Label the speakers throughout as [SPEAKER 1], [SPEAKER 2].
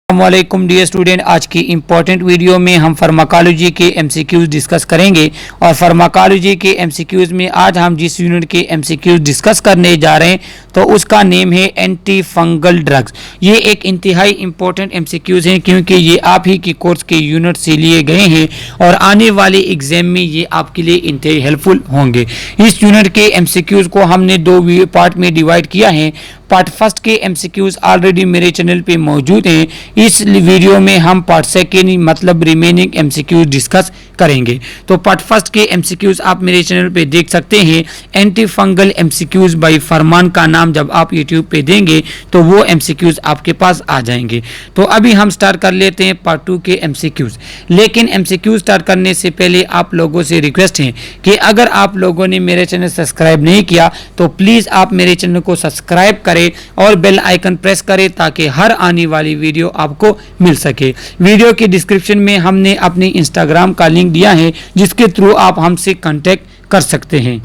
[SPEAKER 1] अस्सलामुअलैकुम dear student, आज की इम्पोर्टेंट वीडियो में हम फार्माकोलॉजी के एमसीक्यूज डिस्कस करेंगे। और फार्माकोलॉजी के एमसीक्यूज में आज हम जिस यूनिट के एमसीक्यूज डिस्कस करने जा रहे हैं तो उसका नेम है एंटी फंगल ड्रग्स। ये एक इंतहाई इम्पोर्टेंट एमसीक्यूज हैं क्योंकि ये आप ही की कोर्स के यूनिट से लिए गए हैं और आने वाले एग्जाम में ये आपके लिए इंतहाई हेल्पफुल होंगे। इस यूनिट के एमसीक्यूज को हमने दो पार्ट में डिवाइड किया है। पार्ट फर्स्ट के एमसीक्यूज ऑलरेडी मेरे चैनल पे मौजूद हैं। इस वीडियो में हम पार्ट सेकेंड मतलब रिमेनिंग एमसीक्यूज डिस्कस करेंगे। तो पार्ट फर्स्ट के एमसीक्यूज आप मेरे चैनल पे देख सकते हैं। एंटी फंगल एमसीक्यूज बाय फरमान का नाम जब आप यूट्यूब पे देंगे तो वो एमसीक्यूज आपके पास आ जाएंगे। तो अभी हम स्टार्ट कर लेते हैं पार्ट टू के एमसीक्यूज। लेकिन एमसीक्यूज स्टार्ट करने से पहले आप लोगों से रिक्वेस्ट है कि अगर आप लोगों ने मेरे चैनल सब्सक्राइब नहीं किया तो प्लीज़ आप मेरे चैनल को सब्सक्राइब करें और बेल आइकन प्रेस करें ताकि हर आने वाली वीडियो आपको मिल सके। वीडियो के डिस्क्रिप्शन में हमने अपने इंस्टाग्राम का लिंक दिया है जिसके थ्रू आप हमसे कांटेक्ट कर सकते हैं।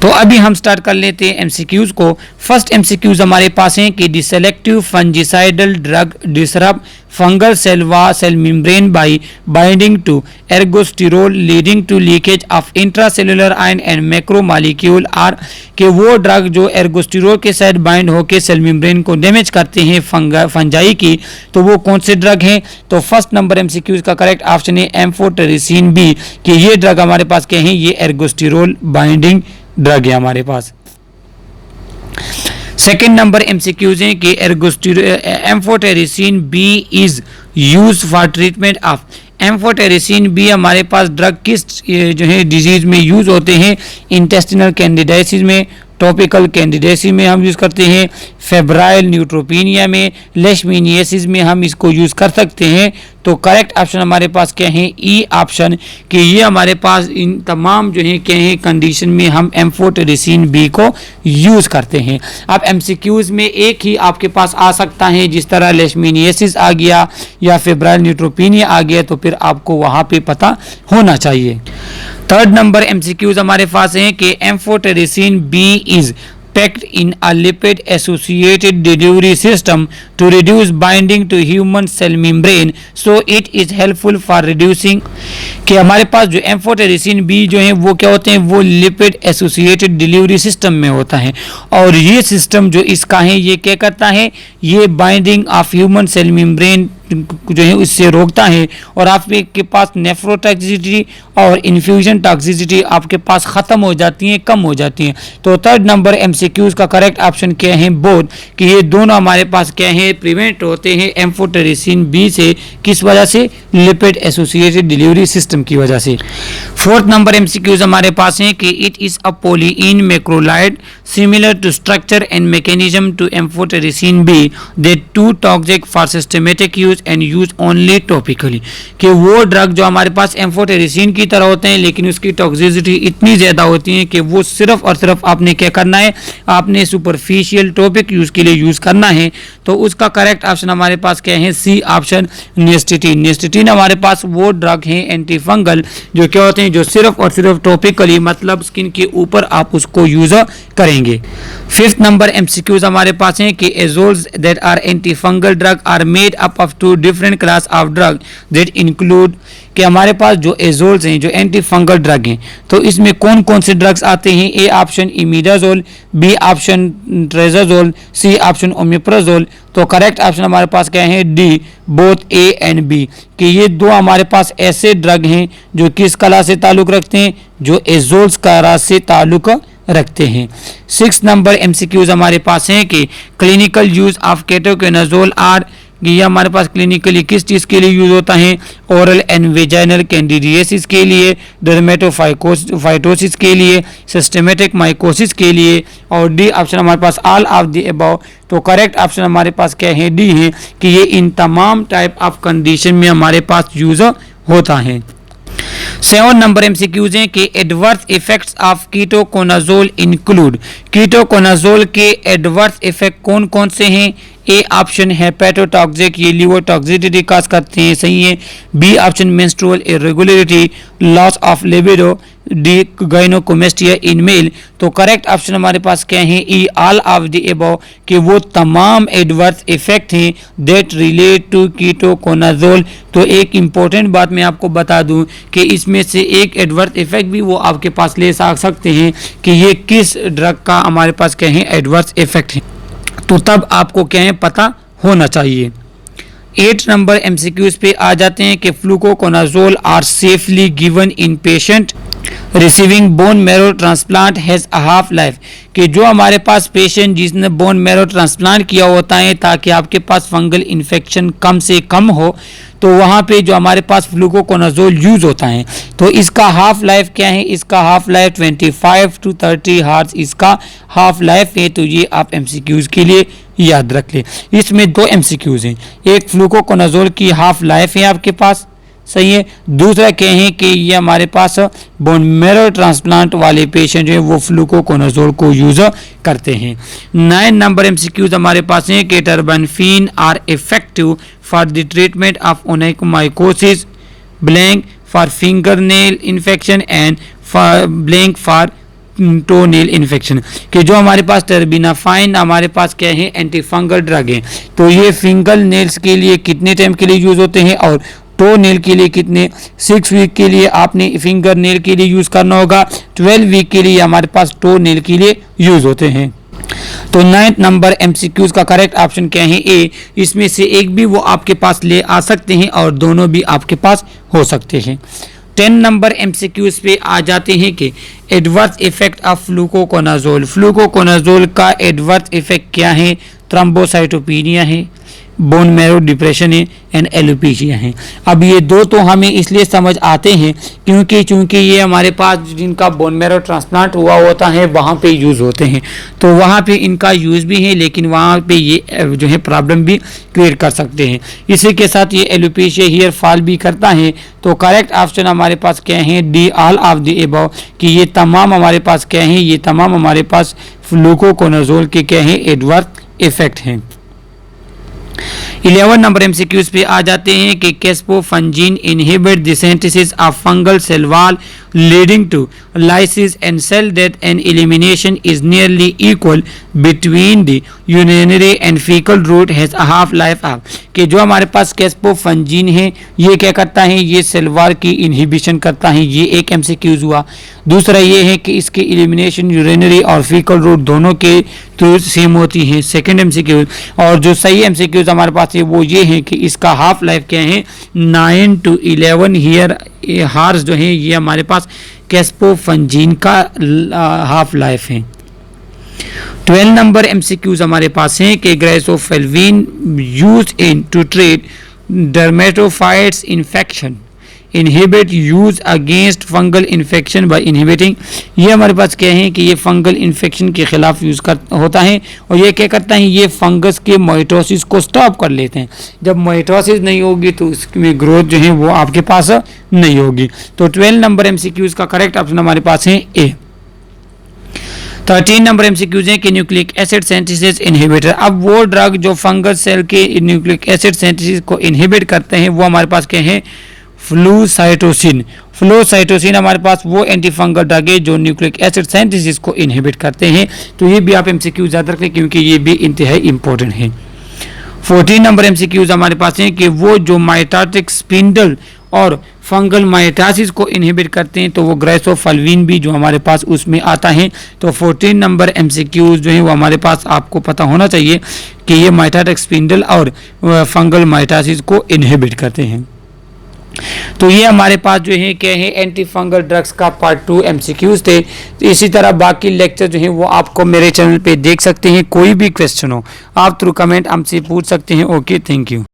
[SPEAKER 1] तो अभी हम स्टार्ट कर लेते हैं एमसीक्यूज को। फर्स्ट एमसीक्यूज हमारे पास है कि the selective fungicidal drug disrupt fungal cell membrane by binding to ergosterol leading to leakage of intracellular ion and macromolecule are के वो ड्रग जो एर्गोस्टिरोल के साथ बाइंड होकर सेल मेम्ब्रेन को डैमेज करते हैं फंजाई की, तो वो कौन से ड्रग हैं? तो फर्स्ट नंबर एमसीक्यूज का करेक्ट ऑप्शन है एम्फोटेरिसिन बी कि ये ड्रग हमारे पास क्या है, ये एर्गोस्टिरोल बाइंडिंग ड्रग है हमारे पास। सेकेंड नंबर एमसीक्यूज है कि amphotericin B is use for treatment of. Amphotericin B हमारे पास ड्रग किस जो है डिजीज में यूज होते हैं? इंटेस्टिनल कैंडिडाइसिस में, टॉपिकल कैंडिडेसी में हम यूज़ करते हैं, फेब्राइल न्यूट्रोपीनिया में, लेशमीनियासिस में हम इसको यूज़ कर सकते हैं। तो करेक्ट ऑप्शन हमारे पास क्या है? ई ऑप्शन कि ये हमारे पास इन तमाम जो है क्या है कंडीशन में हम एम्फोटेरिसिन बी को यूज़ करते हैं। अब एमसीक्यूज में एक ही आपके पास आ सकता है, जिस तरह लेशमीनियासिस आ गया या फेब्राइल न्यूट्रोपीनिया आ गया तो फिर आपको वहाँ पे पता होना चाहिए। थर्ड नंबर एमसीक्यूज हमारे पास है कि amphotericin B is packed in a lipid associated delivery system to reduce binding to human cell membrane, so it is helpful for reducing कि हमारे पास जो एम्फोटेरिसिन बी जो है वो क्या होते हैं, वो लिपिड एसोसिएटेड डिलीवरी सिस्टम में होता है और ये सिस्टम जो इसका है ये क्या करता है, ये binding of human cell membrane जो है उससे रोकता है और आपके पास नेफ्रोटॉक्सिसिटी और इन्फ्यूजन टॉक्सिसिटी आपके पास ख़त्म हो जाती हैं, कम हो जाती हैं। तो थर्ड नंबर एमसीक्यूज का करेक्ट ऑप्शन क्या है? बोथ कि ये दोनों हमारे पास क्या है, प्रिवेंट होते हैं एम्फोटेरिसिन बी से। किस वजह से? लिपिड एसोसिएटेड डिलीवरी सिस्टम की वजह से। फोर्थ नंबर एमसीक्यूज हमारे पास है कि it is a polyene macrolide similar to structure and mechanism to amphotericin B that too toxic for systematic use and use only topically कि वो ड्रग जो हमारे पास एम्फोटेरिसिन की तरह होते हैं लेकिन उसकी टॉक्सिसिटी इतनी ज़्यादा होती है कि वो सिर्फ और सिर्फ आपने क्या करना है, आपने सुपरफिशियल टॉपिक यूज़ के लिए यूज़ करना है। तो उसका करेक्ट ऑप्शन हमारे पास क्या है? C option nystatin. निस्टेटिन हमारे पास वो ड्रग है एंटी फंगल जो क्या होते हैं, जो सिर्फ और सिर्फ टॉपिकली मतलब स्किन के ऊपर आप उसको यूज़ करेंगे। फिफ्थ नंबर एमसीक्यूज हमारे पास है कि azoles that are anti fungal drug are made up of two different class of drug that include कि हमारे पास जो एजोल्स हैं जो एंटी फंगल ड्रग हैं तो इसमें कौन कौन से ड्रग्स आते हैं? A option imidazole, B option triazole, C option omeprazole. तो करेक्ट ऑप्शन हमारे पास क्या है? D both A and B कि ये दो हमारे पास ऐसे ड्रग हैं जो किस क्लास से ताल्लुक़ रखते हैं, जो एजोल्स क्लास से ताल्लुक़ रखते हैं। सिक्स नंबर एमसीक्यूज हमारे पास हैं कि clinical use of ketoconazole are ये हमारे पास क्लिनिकली किस चीज़ के लिए यूज़ होता है? ओरल एंड वेजाइनल कैंडिडियासिस के लिए, डर्मेटोफाइटोसिस के लिए, सिस्टेमेटिक माइकोसिस के लिए। और डी ऑप्शन हमारे पास ऑल ऑफ द अबव। तो करेक्ट ऑप्शन हमारे पास क्या है? डी है कि ये इन तमाम टाइप ऑफ कंडीशन में हमारे पास यूज़ होता है। 7 नंबर एमसीक्यूज हैं कि adverse effects of ketoconazole include. Ketoconazole के एडवर्स इफेक्ट कौन कौन से हैं? ए ऑप्शन हेपेटोटॉक्सिक, ये लिवर टॉक्सिसिटी काज करते हैं, सही है। B option menstrual irregularity, loss of libido, D gynaecomastia in male. तो करेक्ट ऑप्शन हमारे पास क्या है, E all of the above, कि वो तमाम एडवर्स इफेक्ट हैं दैट रिलेट टू कीटोकोनाजोल। तो एक इम्पोर्टेंट बात मैं आपको बता दूं कि इसमें से एक एडवर्स इफेक्ट भी वो आपके पास ले सकते हैं कि ये किस ड्रग का हमारे पास क्या है एडवर्स इफेक्ट है, तो तब आपको क्या है पता होना चाहिए। 8 नंबर एमसीक्यूज पे आ जाते हैं कि fluconazole are safely given in patient receiving bone marrow transplant has a half life, कि जो हमारे पास पेशेंट जिसने बोन मैरो ट्रांसप्लांट किया होता है ताकि आपके पास फंगल इन्फेक्शन कम से कम हो, तो वहाँ पे जो हमारे पास फ्लूकोकोनाजोल यूज़ होता है तो इसका हाफ लाइफ क्या है, इसका हाफ लाइफ 25 to 30 हार्स इसका हाफ लाइफ है। तो ये आप एमसीक्यूज के लिए याद रख लें। इसमें 2 एमसीक्यूज हैं, एक फ्लूकोकोनाजोल की हाफ लाइफ है आपके पास, सही है। दूसरा क्या है कि ये हमारे पास बोन मैरो ट्रांसप्लांट वाले पेशेंट जो है वो फ्लूकोकोनाजोल को यूज़ करते हैं। 9 नंबर एमसीक्यूज हमारे पास हैं कि terbinafine are effective for the treatment of onychomycosis, blank for fingernail infection and blank for toenail infection, कि जो हमारे पास टर्बिनाफाइन हमारे पास क्या है एंटी फंगल ड्रग है। तो ये फिंगल नेल्स के लिए कितने टाइम के लिए यूज़ होते हैं और टो नेल के लिए कितने, 6 वीक के लिए आपने फिंगर नेल के लिए यूज़ करना होगा, 12 वीक के लिए हमारे पास टो नेल के लिए यूज़ होते हैं। तो 9th नंबर एमसीक्यूज का करेक्ट ऑप्शन क्या है, ए। इसमें से एक भी वो आपके पास ले आ सकते हैं और दोनों भी आपके पास हो सकते हैं। 10 नंबर एमसीक्यूज पे आ जाते हैं कि एडवर्स इफेक्ट ऑफ फ्लूकोकोनाजोल, फ्लूकोकोनाजोल का एडवर्स इफेक्ट क्या है, थ्रोम्बोसाइटोपेनिया है, बोन मैरो डिप्रेशन है एंड एलोपेशिया है। अब ये 2 तो हमें इसलिए समझ आते हैं क्योंकि ये हमारे पास जिनका बोन मैरो ट्रांसप्लांट हुआ होता है वहाँ पे यूज़ होते हैं, तो वहाँ पे इनका यूज़ भी है, लेकिन वहाँ पे ये जो है प्रॉब्लम भी क्रिएट कर सकते हैं। इसी के साथ ये एलोपेशिया हेयर फॉल भी करता है। तो करेक्ट ऑप्शन हमारे पास क्या है, D all of the above, कि ये तमाम हमारे पास क्या है, ये तमाम हमारे पास फ्लूकोकोनाजोल के क्या है एडवर्स इफेक्ट हैं। 11 नंबर एमसीक्यूज पे आ जाते हैं कि caspofungin inhibit the synthesis of fungal cell wall leading to lysis and cell death and elimination is nearly equal between the urinary and faecal route has a half life of, कि जो हमारे पास कैस्पोफंजीन है ये क्या करता है, ये सेल वॉल की इनहिबिशन करता है, ये एक एमसीक्यूज हुआ। दूसरा ये है कि इसके एलिमिनेशन यूरिनरी और फीकल रूट दोनों के तो सेम होती है, सेकेंड एमसीक्यूज। और जो सही एमसीक्यूज हमारे पास है वो ये है कि इसका हाफ लाइफ क्या है, 9 to 11 हीयर हार्स जो है ये हमारे पास कैस्पोफंजीन का हाफ लाइफ है। 12 नंबर एमसीक्यूज हमारे पास हैं कि griseofulvin used in to treat dermatophytes infection inhibit use against fungal infection by inhibiting, ये हमारे पास क्या है कि ये फंगल इन्फेक्शन के खिलाफ यूज़ होता है और ये क्या करता है, ये फंगस के माइटोसिस को स्टॉप कर लेते हैं। जब माइटोसिस नहीं होगी तो इसमें ग्रोथ जो है वो आपके पास नहीं होगी। तो 12 नंबर एमसीक्यूज का करेक्ट ऑप्शन हमारे पास है ए। 13 नंबर एमसीक्यूज है कि न्यूक्लिक एसिड सिंथेसिस इनहिबिटर, अब वो ड्रग जो फंगस सेल के न्यूक्लिक एसिड सिंथेसिस को इनहिबिट करते हैं वो हमारे पास क्या है, फ्लूसाइटोसिन। फ्लूसाइटोसिन हमारे पास वो एंटी फंगल ड्रग है जो न्यूक्लिक एसिड सिंथेसिस को इनहिबिट करते हैं। तो ये भी आप एमसीक्यू याद रखें क्योंकि ये भी इंतहाई इंपॉर्टेंट है। 14 नंबर एमसीक्यूज हमारे पास हैं कि वो जो माइटोटिक स्पिंडल और फंगल माइटासिस को इनहिबिट करते हैं तो वो ग्राइसोफेल्विन भी जो हमारे पास उसमें आता है। तो 14 नंबर एमसीक्यूज जो है वो हमारे पास आपको पता होना चाहिए कि ये माइटोटिक स्पिंडल और फंगल माइटासिस को इनहिबिट करते हैं। तो ये हमारे पास जो है क्या है एंटी फंगल ड्रग्स का पार्ट 2 एमसीक्यूज थे। तो इसी तरह बाकी लेक्चर जो है वो आपको मेरे चैनल पे देख सकते हैं। कोई भी क्वेश्चन हो आप थ्रू कमेंट हमसे पूछ सकते हैं। Okay, thank you.